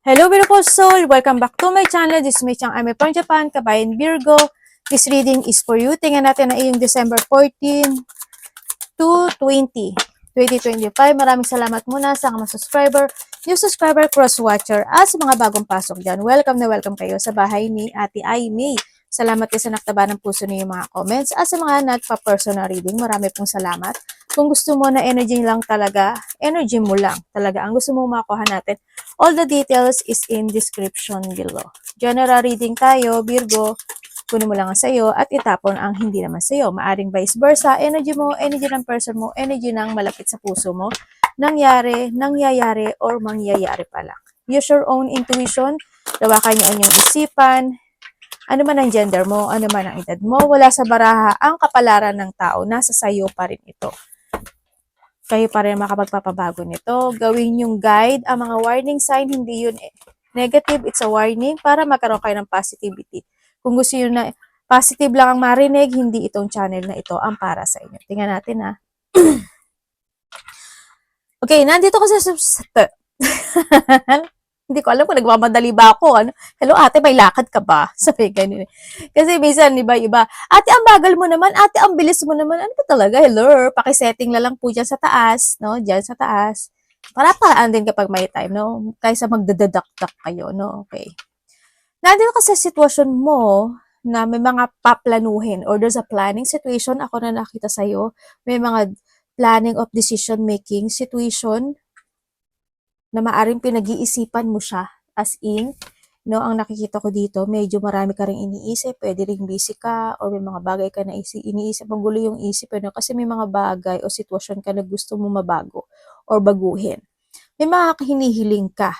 Hello beautiful soul! Welcome back to my channel. This is Mei Chang. I'm from Japan, Kabayan Virgo. This reading is for you. Tingnan natin na iyong December 14 to 2025. Maraming salamat muna sa mga subscriber, new subscriber, cross-watcher, at sa mga bagong pasok dyan. Welcome na welcome kayo sa bahay ni Ate Ai May. Salamat din sa naktaba ng puso niyo mga comments. At sa mga nagpa-personal reading, marami pong salamat. Kung gusto mo na energy lang talaga, energy mo lang talaga. Ang gusto mo makuha natin, all the details is in description below. General reading tayo, Virgo. Kunin mo lang ang sayo at itapon ang hindi naman sayo. Maaring vice versa, energy mo, energy ng person mo, energy ng malapit sa puso mo, nangyayari, or mangyayari pa lang. Use your own intuition, lawakan niyo ang inyong isipan, ano man ang gender mo, ano man ang edad mo, wala sa baraha ang kapalaran ng tao, nasa sayo pa rin ito. Kayo pa rin makapagpapabago nito. Gawin yung guide, ang mga warning sign, hindi yun negative, it's a warning para magkaroon kayo ng positivity. Kung gusto nyo na positive lang ang marinig, hindi itong channel na ito ang para sa inyo. Tingnan natin ha. Okay, nandito ko sa hindi ko alam kung nagmamadali ba ako. Ano? Hello ate, may lakad ka ba? Sabi ganun. Kasi minsan, iba-iba. Ate, ang bagal mo naman. Ate, ang bilis mo naman. Ano ba talaga? Hello, pakisetting na lang po dyan sa taas. No? Dyan sa taas. Para-paraan din kapag may time. No? Kaysa magdadadakdak kayo. No? Okay. Nandito ka sa sitwasyon mo na may mga paplanuhin or there's a planning situation. Ako na nakita sa'yo. May mga planning of decision making situation na maaring pinag-iisipan mo siya as in, no, ang nakikita ko dito, medyo marami ka ring iniisip, pwede ring busy ka, or may mga bagay ka na iniisip, magulo yung isip, no, kasi may mga bagay o sitwasyon ka na gusto mo mabago or baguhin. May mga hinihiling ka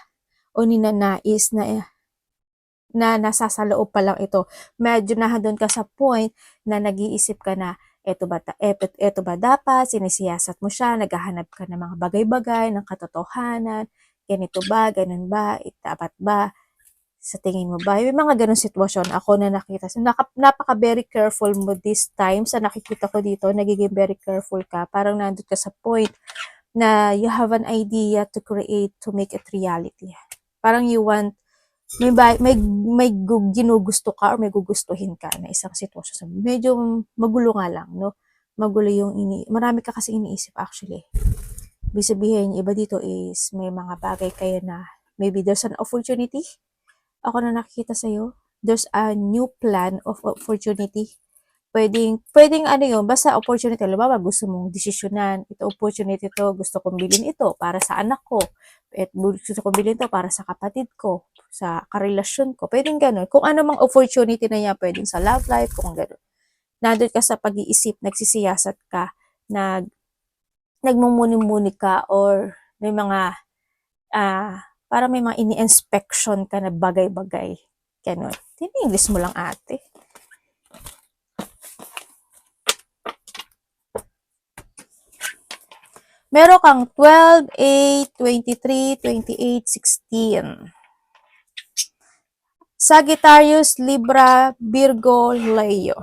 o ninanais na nasa sa loob pa lang ito. Medyo na doon ka sa point na nag-iisip ka na, eto ba dapat, sinisiyasat mo siya, naghahanap ka ng mga bagay-bagay, ng katotohanan, ganito ba, ganun ba, dapat ba, sa tingin mo ba? May mga ganun sitwasyon ako na nakita. So, napaka very careful mo this time sa nakikita ko dito, nagiging very careful ka. Parang nandun ka sa point na you have an idea to create, to make it reality. Parang you want, may ginugusto ka or may gugustuhin ka na isang sitwasyon. Medyo magulo nga lang, no? Magulo yung marami ka kasi iniisip actually. Ibig sabihin, iba dito is may mga bagay kayo na maybe there's an opportunity. Ako na nakikita sa'yo. There's a new plan of opportunity. Pwedeng ano yun, basta opportunity. Halimbawa, gusto mong desisyonan. Ito opportunity to, gusto kong bilhin ito para sa anak ko. At gusto kong bilhin ito para sa kapatid ko, sa karelasyon ko. Pwedeng ganun. Kung ano mang opportunity na yan, pwedeng sa love life, kung ganun. Nandun ka sa pag-iisip, nagsisiyasat ka, nagmumuni-muni ka, or may mga, para may mga ini-inspection ka na bagay-bagay. Ganun. Tini-English mo lang ate. Meron kang 12, 8, 23, 28, 16. Sagittarius, Libra, Virgo, Leo.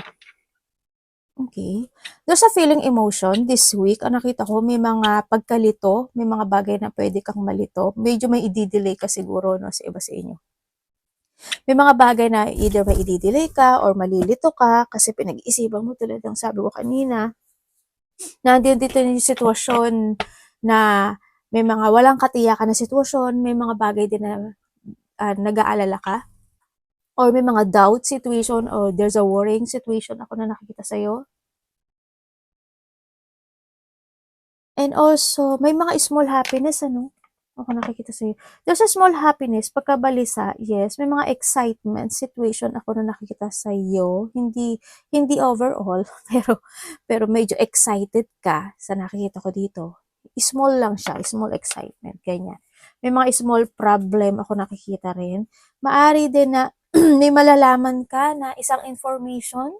Okay. There's a feeling emotion this week. Ang nakita ko, may mga pagkalito, may mga bagay na pwede kang malito. Medyo may i-delay ka siguro no, sa iba sa inyo. May mga bagay na either may i-delay ka or malilito ka kasi pinag-iisipan mo tulad ng sabi ko kanina. Nandiyan dito yung sitwasyon na may mga walang katiyakan na sitwasyon, may mga bagay din na nag-aalala ka, or may mga doubt situation, or there's a worrying situation ako na nakikita sa'yo. And also, may mga small happiness, ano? Ako nakikita sa'yo. There's a small happiness, pagkabalisa, yes. May mga excitement situation ako na nakikita sa'yo. Hindi overall, pero medyo excited ka sa nakikita ko dito. Small lang siya, small excitement, ganyan. May mga small problem ako nakikita rin. Maari din na may malalaman ka na isang information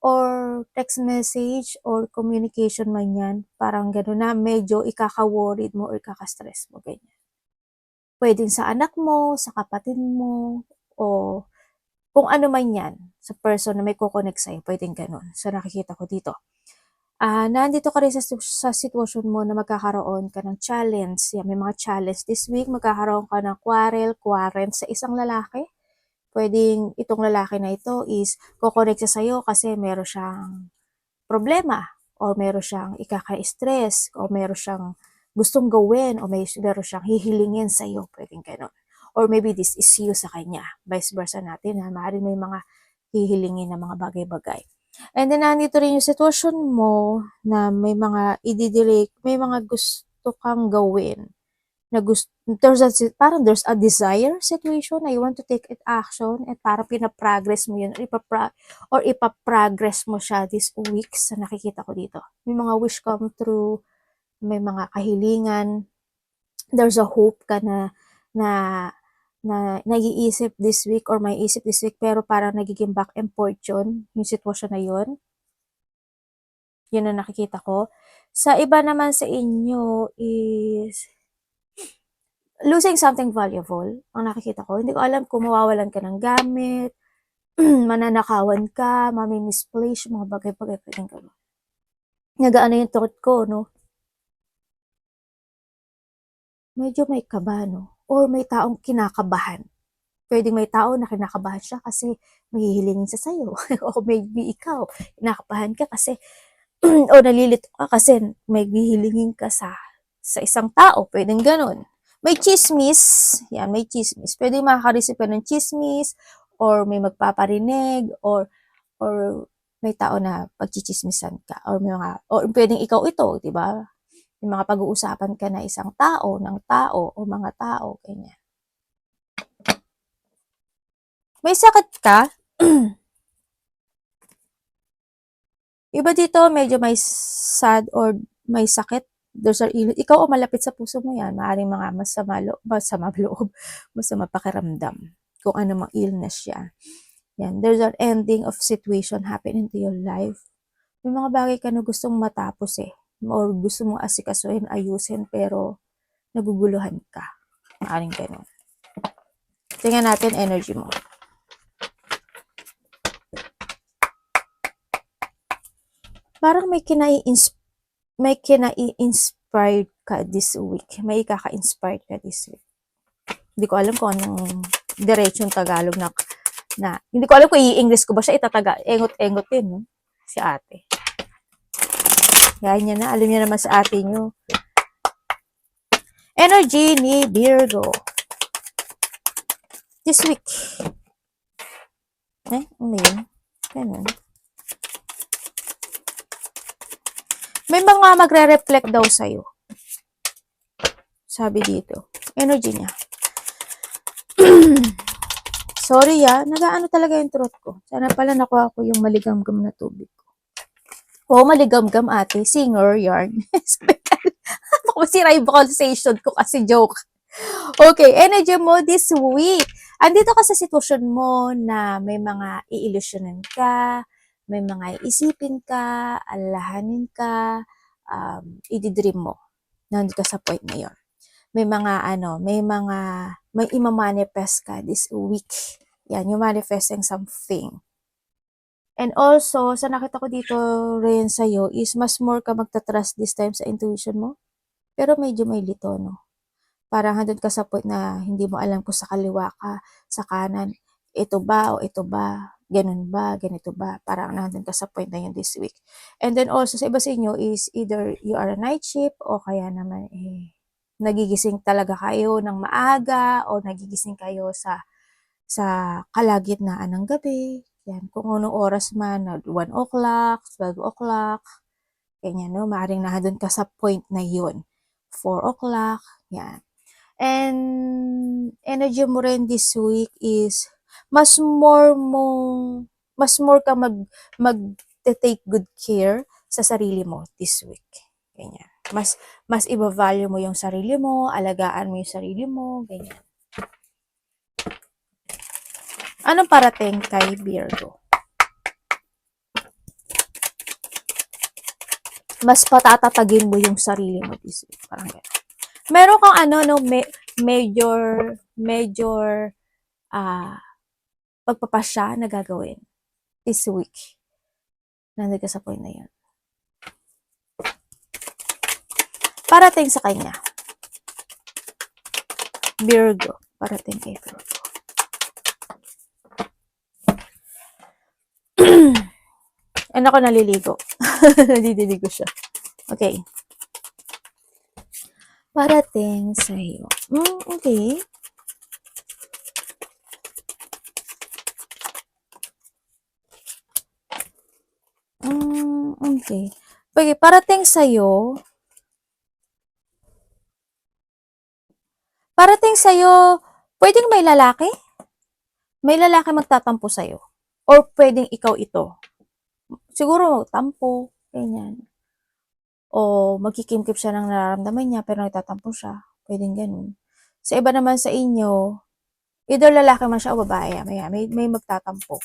or text message or communication man yan, parang gano'n na medyo ikaka-worried mo or ikaka-stress mo, ganyan. Pwedeng sa anak mo, sa kapatid mo, o kung ano man yan, sa person na may kukonek sa'yo, pwedeng gano'n. So, nakikita ko dito. nandito ka rin sa sitwasyon mo na magkakaroon ka ng challenge. Yan, may mga challenge this week. Magkakaroon ka ng quarrel sa isang lalaki. Pwedeng itong lalaki na ito is kukonect siya sa'yo kasi meron siyang problema or meron siyang ikaka-stress o meron siyang gustong gawin o meron siyang hihilingin sa'yo. Pwedeng gano'n. Or maybe this is you sa kanya. Vice versa natin. Maaaring may mga hihilingin na mga bagay-bagay. And then, nandito rin yung sitwasyon mo na may mga may mga gusto kang gawin na parang there's a desire situation na you want to take it action at parang pinaprogress mo yun or ipaprogress mo siya this week sa nakikita ko dito. May mga wish come true, may mga kahilingan, there's a hope ka na nag-iisip this week or may isip this week pero parang nagiging back and forth yun, yung sitwasyon na yun. Yun ang nakikita ko. Sa iba naman sa inyo is losing something valuable ang nakikita ko. Hindi ko alam kung mawawalan ka ng gamit, mananakawan ka, mami-misplace, mga bagay-bagay pwedeng gano'n. Nagaano yung thought ko, no? Medyo may kaba, no? Or may taong kinakabahan. Pwedeng may tao na kinakabahan siya kasi may hihilingin siya sa'yo. O maybe ikaw, kinakabahan ka kasi o nalilito ka kasi may hihilingin ka sa isang tao. Pwedeng ganun. May chismis. Yan, may chismis. Pwedeng makaka-receive ka ng chismis or may magpaparinig or may tao na pagchichismisan ka or pwedeng ikaw ito, di ba? May mga pag-uusapan ka na isang tao, ng tao o mga tao, ganyan. May sakit ka? Iba dito, medyo may sad or may sakit. There's an illness. Ikaw o malapit sa puso mo yan. Maaaring mga masama loob, masama pakiramdam. Kung ano mang illness siya. Yan. There's an ending of situation happen into your life. May mga bagay ka na gustong matapos eh. Or gusto mong asikasuhin, ayusin, pero naguguluhan ka. Maaaring ganun. Tingnan natin energy mo. Parang may kinai-inspired ka this week. May ikaka-inspired ka this week. Hindi ko alam kung anong diretsyon Tagalog na hindi ko alam kung i-English ko ba siya itataga. Engot-engot din, no? Si ate. Yan niya na. Alam niya naman sa ate niyo. Energy ni Virgo. This week. Ano yun? Ganun. May mga magre-reflect daw sa'yo. Sabi dito. Energy niya. Sorry nagaano talaga yung throat ko. Sana pala nakuha ko yung maligamgam na tubig ko. Oo, maligamgam ate. Singer, yarn. Baka masira yung conversation ko kasi joke. Okay, energy mo this week. Andito ka sa sitwasyon mo na may mga iilusyonan ka, may mga iisipin ka, alalahanin ka, ididream mo. Nandito ka sa point na yun. May ima-manifest ka this week. Yan, yung manifesting something. And also, sa nakita ko dito rin sa'yo is mas more ka magta-trust this time sa intuition mo. Pero medyo may lito, no? Parang handun ka sa point na hindi mo alam kung sa kaliwa ka, sa kanan, ito ba o ito ba, ganun ba, ganito ba, parang nandun ka sa point na yun this week. And then also, sa iba sa inyo is either you are a night shift o kaya naman nagigising talaga kayo ng maaga o nagigising kayo sa kalagitnaan ng gabi. Yan, kung anong oras man, 1 o'clock, 12 o'clock, ganyan, no? Maaaring nandun ka sa point na yun. 4 o'clock, yan. And energy mo rin this week is mas more ka mag-take good care sa sarili mo this week. Ganyan. Mas iba-value mo yung sarili mo, alagaan mo yung sarili mo, ganyan. Anong parating kay Virgo? Mas patatatagin mo yung sarili mo this week. Parang ganyan. Meron kang major pagpapasya na gagawin this week. Nandun ka sa point na yan. parating sa kanya. Virgo, parating kay Virgo. Ano ako naliligo? Naliligo siya. Okay. Parating sa'yo. Okay. Okay. Okay, parating sa'yo. Parating sa'yo, pwedeng may lalaki? May lalaki magtatampo sa'yo. Or pwedeng ikaw ito. Siguro tampo, ganyan. O magkikimkim siya ng nararamdaman niya pero nagtatampo siya. Pwedeng ganun. Sa iba naman sa inyo, either lalaki man siya o babae, may magtatampo.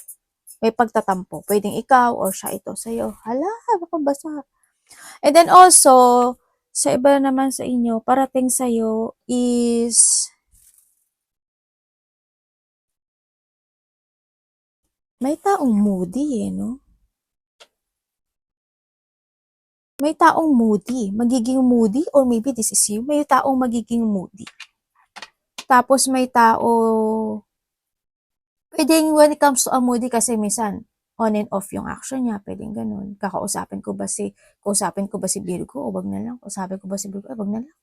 May pagtatampo. Pwedeng ikaw or siya ito sa'yo. Hala, baka basa. And then also, sa iba naman sa inyo, parating sa'yo is may taong moody no? May taong moody. Magiging moody or maybe this is you. May taong magiging moody. Tapos may tao, pwedeng when it comes to a moody kasi minsan, on and off yung action niya, pwedeng ganun. Kausapin ko ba si Virgo o wag na lang? Kausapin ko ba si Virgo, wag na lang.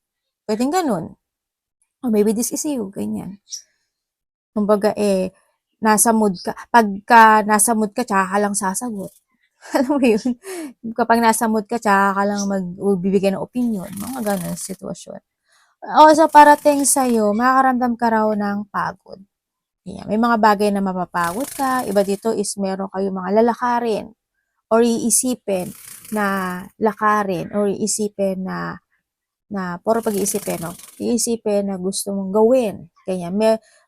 Pwedeng ganun. Or maybe this is you, ganyan. Kumbaga nasa mood ka. Pagka nasa mood ka, tsaka ka lang sasagot. Alam mo yun? Kapag nasa mood ka, tsaka ka lang magbibigay ng opinion. Mga ganun sitwasyon. O sa parating sa'yo, makakaramdam ka raw ng pagod. Yeah, may mga bagay na mapapagod ka. Iba dito is meron kayong mga lalakarin or iisipin na lakarin or iisipin puro pag-iisipin, no? Iisipin na gusto mong gawin. Ganyan.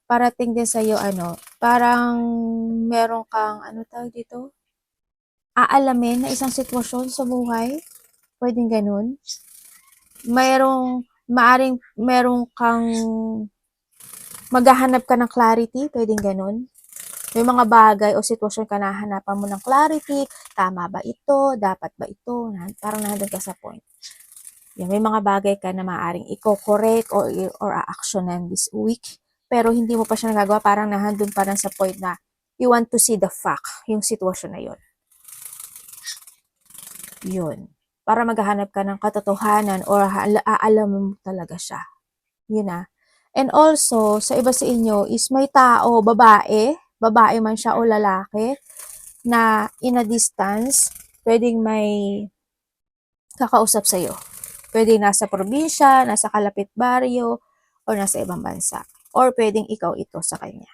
Parating din sa'yo, parang meron kang, tawag dito? Aalamin na isang sitwasyon sa buhay. Pwedeng ganun. Meron kang maghahanap ka ng clarity. Pwedeng ganun. May mga bagay o sitwasyon ka nahanapan mo ng clarity. Tama ba ito? Dapat ba ito? Parang nandun ka sa point. Yan, may mga bagay ka na maaaring i-correct or a-actionan this week. Pero hindi mo pa siya nagagawa. Parang nandun pa lang sa point na you want to see the fact, yung sitwasyon na yun. Yun. Para maghahanap ka ng katotohanan or aalam mo talaga siya. Yun na. And also, sa iba sa inyo is may tao, babae man siya o lalaki, na in a distance, pwedeng may kakausap sa'yo. Pwedeng nasa probinsya, nasa kalapit baryo, o nasa ibang bansa. Or pwedeng ikaw ito sa kanya.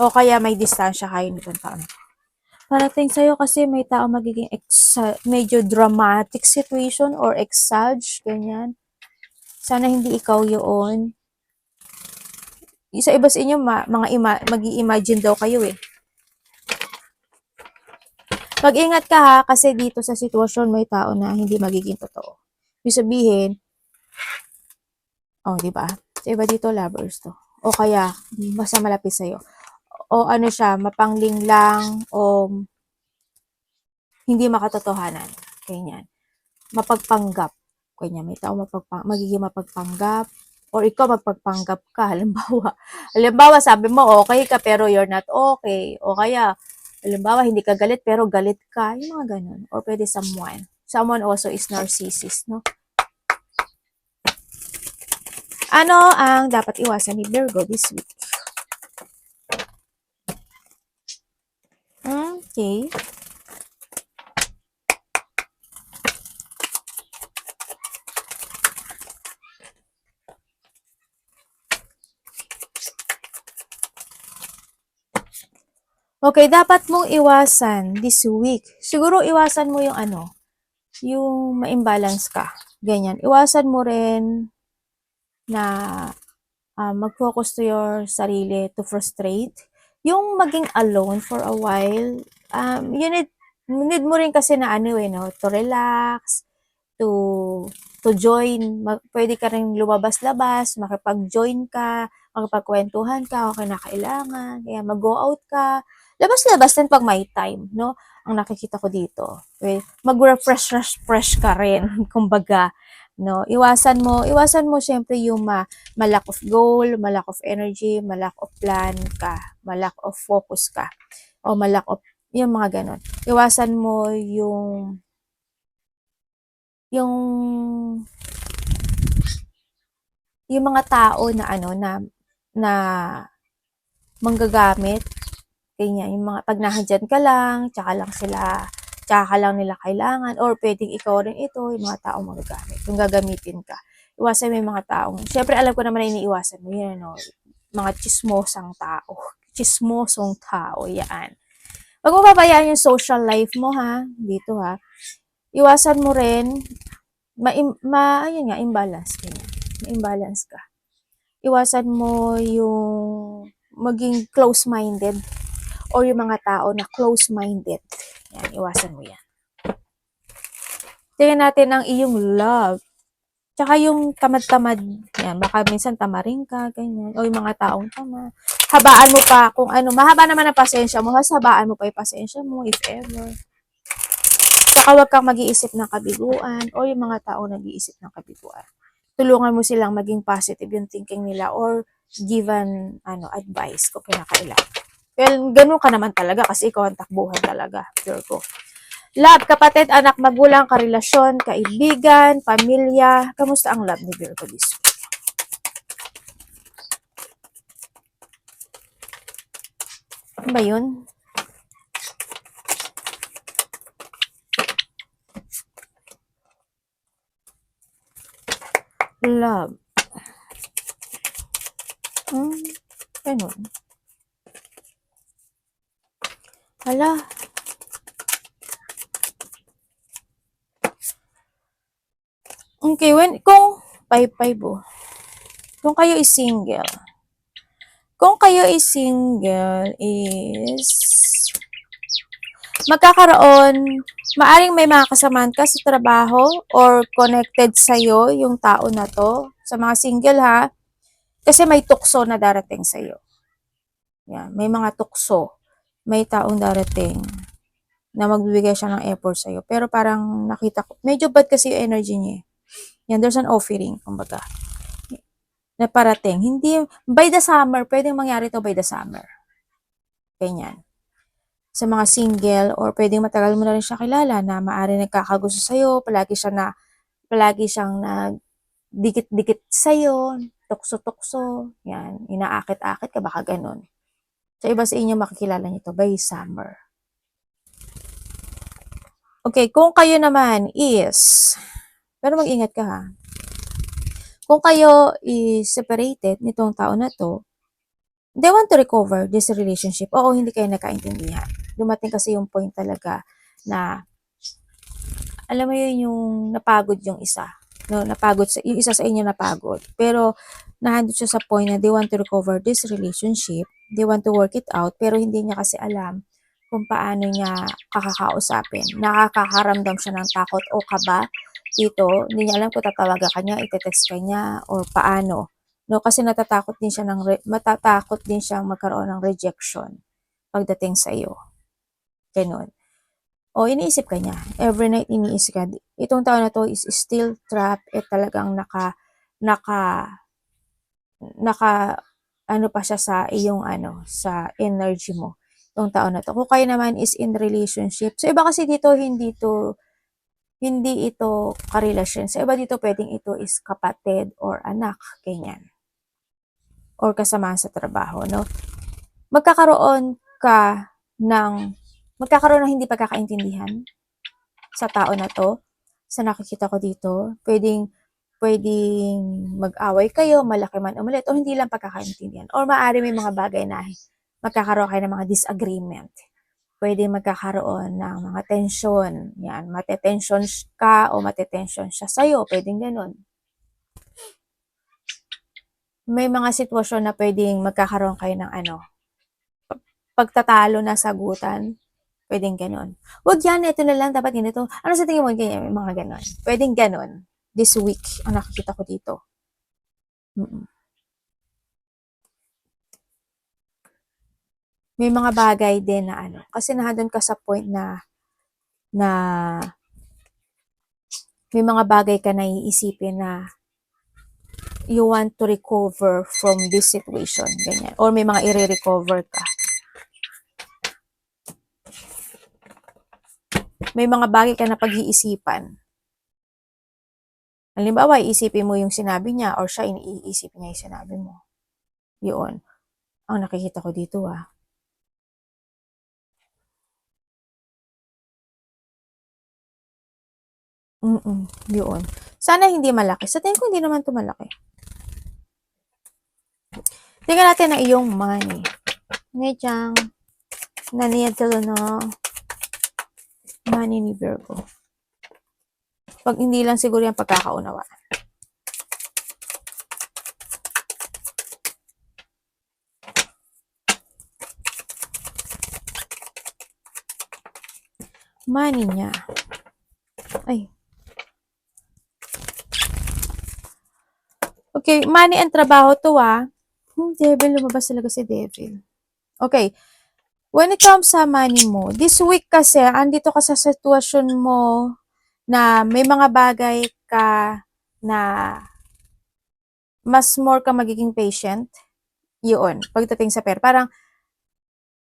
O kaya may distansya kayo nitong taon. Parating sa'yo kasi may tao magiging medyo dramatic situation or exage, ganyan. Sana hindi ikaw yun. Sa iba sa inyo, mag-i-imagine daw kayo eh. Mag-ingat ka ha, kasi dito sa sitwasyon may tao na hindi magiging totoo. Ibig sabihin, di ba? Sa iba dito, lovers to. O kaya, basta malapit sa'yo. O siya, mapangling lang, o hindi makatotohanan. Ganyan. Mapagpanggap. Ganyan. May tao magiging mapagpanggap. Or ikaw magpagpanggap ka. Halimbawa, sabi mo, okay ka, pero you're not okay. O kaya, halimbawa, hindi ka galit, pero galit ka. Yung mga ganun. Or pwede someone. Someone also is narcissist, no? Ano ang dapat iwasan ni Virgo this week? Okay. Okay, dapat mong iwasan this week. Siguro iwasan mo yung yung ma-imbalance ka. Ganyan. Iwasan mo rin na mag-focus to your sarili, to frustrate. Yung maging alone for a while, you need mo rin kasi na no, to relax, to join. Pwede ka rin lumabas-labas, makipag-join ka, makipagkwentuhan ka, o kinakailangan, kaya mag-go out ka. Labas-labas din pag may time, no? Ang nakikita ko dito. Mag-refresh ka rin, kumbaga. no? Iwasan mo syempre yung ma-lack of goal, ma-lack of energy, ma-lack of plan ka, ma-lack of focus ka, o ma-lack of yung mga ganon. Iwasan mo yung yung mga tao na ano na manggagamit, ganyan, yung mga pag nandiyan ka lang, tsaka ka lang nila kailangan, or pwedeng ikaw rin ito, yung mga taong magagamit, kung gagamitin ka. Iwasan mo yung mga taong, syempre alam ko naman na iniiwasan mo yan, no? Mga chismosong tao, yan. Huwag mo pabayaan yung social life mo, ha, dito, ha. Iwasan mo rin, ayun nga, imbalance, ganyan. Ma-imbalance ka. Iwasan mo yung maging close-minded or yung mga tao na close-minded. Yan, iwasan mo yan. Tingnan natin ang iyong love. Tsaka yung tamad-tamad, yan, baka minsan tamarin ka, ganyan. O yung mga taong tama. Habaan mo pa kung ano, mahaba naman ang pasensya mo, habaan mo pa yung pasensya mo, if ever. Tsaka huwag kang mag-iisip ng kabiguan o yung mga taong nag-iisip ng kabiguan. Tulungan mo silang maging positive yung thinking nila or given advice kung kinakailangan. Well, ganun ka naman talaga kasi ikaw ang takbuhan talaga, Virgo. Love, kapatid, anak, magulang, karelasyon, kaibigan, pamilya. Kamusta ang love ni Virgo this week? Ano ba yun? Love. Ganun. Hala. Okay, kung 5-5 oh. Kung kayo is single. Kung kayo is single is maaring may mga kasamahan ka sa trabaho or connected sa'yo yung tao na to. Sa mga single ha, kasi may tukso na darating sa'yo. Yan, may mga tukso. May taong darating na magbibigay siya ng effort sa'yo. Pero parang nakita ko, medyo bad kasi yung energy niya. Yan, there's an offering, kumbaga, na parating. Hindi, by the summer, pwedeng mangyari to by the summer. Ganyan. Sa mga single, or pwedeng matagal mo na rin siya kilala na maaari nagkakagusto sa'yo, palagi siyang dikit-dikit sa'yo, tukso-tukso, yan, inaakit-akit ka, baka ganun. So, iba sa inyo makikilala nito by summer. Okay, kung kayo naman is, pero mag-ingat ka ha. Kung kayo is separated nitong tao na to, they want to recover this relationship. Oo, hindi kayo nagkaintindihan. Dumating kasi yung point talaga na, alam mo yun, yung napagod yung isa. No, yung isa sa inyo napagod. Pero, nahandot siya sa point na they want to recover this relationship. They want to work it out. Pero hindi niya kasi alam kung paano niya kakakausapin. Nakakaramdam siya ng takot o kaba dito. Hindi niya alam kung tatawagan ka niya, itetext ka niya, or paano. No, kasi matatakot din siyang magkaroon ng rejection pagdating sa iyo. Ganun. O iniisip ka niya. Every night iniisip ka. Itong tao na to is still trapped at talagang naka ano pa siya sa iyong sa energy mo. Itong tao na to. Kung kayo naman is in relationship. So iba kasi dito hindi ito karelasyon. So iba dito pwedeng ito is kapatid or anak, ganyan. Or kasama sa trabaho, no? Magkakaroon ng hindi pagkakaintindihan sa tao na to, sa nakikita ko dito. Pwedeng mag-away kayo, malaki man o maliit, o hindi lang pagkakaintindihan. Or maaari may mga bagay na magkakaroon kayo ng mga disagreement. Pwede magkakaroon ng mga tension. Yan, matetension ka o matetension siya sa'yo. Pwedeng ganun. May mga sitwasyon na pwedeng magkakaroon kayo ng pagtatalo na sagutan. Pwedeng ganon. Huwag yan, ito na lang, dapat ganito. Ano sa tingin mo? Ganyan, mga ganon. Pwedeng ganon. This week, ang nakikita ko dito. May mga bagay din na kasi nandun ka sa point na may mga bagay ka na iisipin na you want to recover from this situation, ganyan. Or may mga i-recover ka. May mga bagay ka na pag-iisipan. Halimbawa, iisipin mo yung sinabi niya or siya, iisipin niya yung sinabi mo. Yun. Ang nakikita ko dito yun. Sana hindi malaki. Sa tingin ko hindi naman ito malaki. Tingnan natin ang iyong money. Ngayon, naniyad no money ni Virgo. Pag hindi lang siguro yung pagkakaunawaan. Money niya. Ay. Okay, money and trabaho to Devil, lumabas talaga si Devil. Okay. When it comes sa money mo, this week kasi, andito ka sa sitwasyon mo na may mga bagay ka na mas more ka magiging patient. Yun, pagdating sa pera.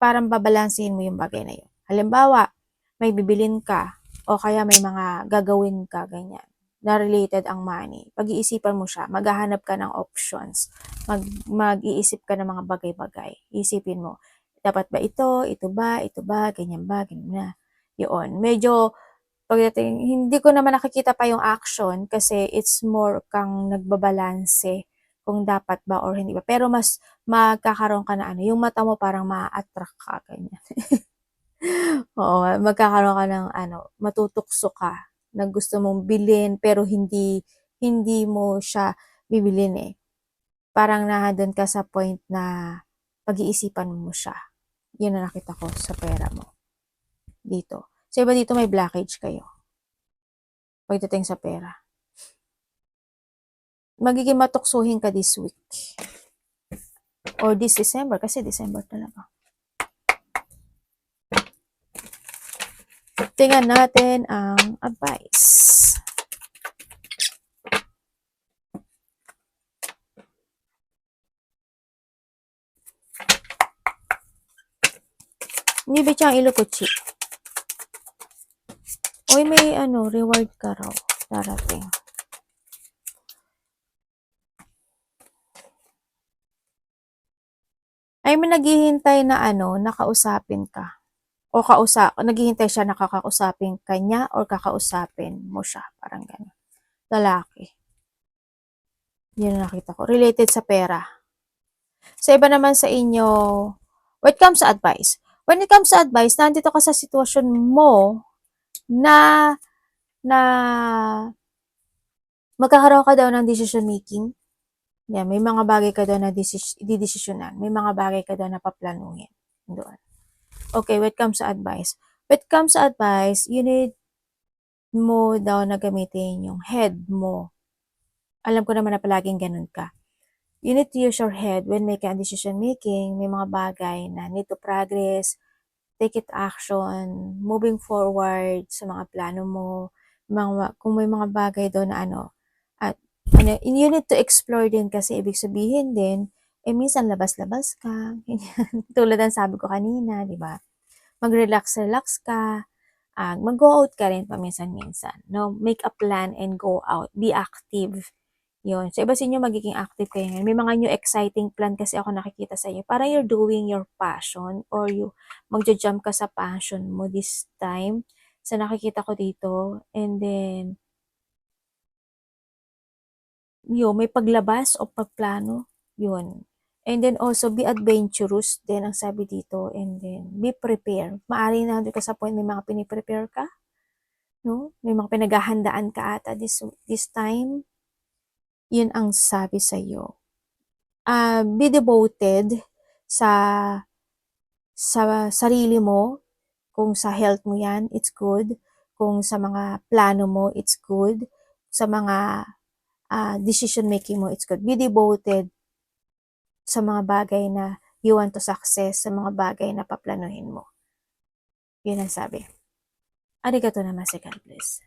Parang babalansin mo yung bagay na yun. Halimbawa, may bibilin ka o kaya may mga gagawin ka, ganyan, na related ang money. Pag-iisipan mo siya, maghahanap ka ng options. Mag-iisip ka ng mga bagay-bagay. Isipin mo, dapat ba ito? Ito ba? Ganyan ba? Ganyan na. Yun. Medyo, pagdating, hindi ko naman nakikita pa yung action kasi it's more kang nagbabalanse kung dapat ba or hindi ba. Pero mas magkakaroon ka na yung mata mo parang ma-attract ka, ganyan. Oo, magkakaroon ka ng matutukso ka na gusto mong bilhin pero hindi mo siya bibilin eh. Parang nandun ka sa point na pag-iisipan mo siya. Yun na nakita ko sa pera mo. Dito. So, iba dito may blockage kayo. Pagdating sa pera. Magiging matuksuhin ka this week. Or this December. Kasi December talaga. Tingnan natin ang advice. Hindi ba siyang ilukuchi? Oy, may reward ka raw. Darating. Ay, may naghihintay na nakausapin ka. O naghihintay siya nakakausapin kanya or kakausapin mo siya. Parang gano'n. Lalaki. Yun ang nakita ko. Related sa pera. Sa iba naman sa inyo, when it comes to advice, nandito ka sa sitwasyon mo na magkakaroon ka daw ng decision making. Yeah, may mga bagay ka daw na didesisyonan. May mga bagay ka daw na paplanuhin. Doon. Okay, when it comes to advice. When it comes to advice, you need mo daw na gamitin yung head mo. Alam ko naman na palaging ganun ka. You need to use your head when making decision making. May mga bagay na need to progress, take it action, moving forward sa mga plano mo. Kung may mga bagay doon na you need to explore din kasi ibig sabihin din, minsan labas-labas ka. Tulad ng sabi ko kanina, di ba? Mag-relax ka. Mag-go out ka rin paminsan-minsan. No? Make a plan and go out. Be active. Yun. So, iba sa inyo magiging active kayo ngayon. May mga new exciting plan kasi ako nakikita sa inyo. Para you're doing your passion or magja-jump ka sa passion mo this time. So, nakikita ko dito. And then, may paglabas o pagplano. Yun. And then also, be adventurous din ang sabi dito. And then, be prepared. Maaari na ka sa point, may mga piniprepare ka. No? May mga pinaghahandaan ka ata this time. Yun ang sabi sa iyo. Be devoted sa sarili mo. Kung sa health mo yan, it's good. Kung sa mga plano mo, it's good. Sa mga decision making mo, it's good. Be devoted sa mga bagay na you want to success, sa mga bagay na paplanuhin mo. Yun ang sabi. Arigato naman, God bless.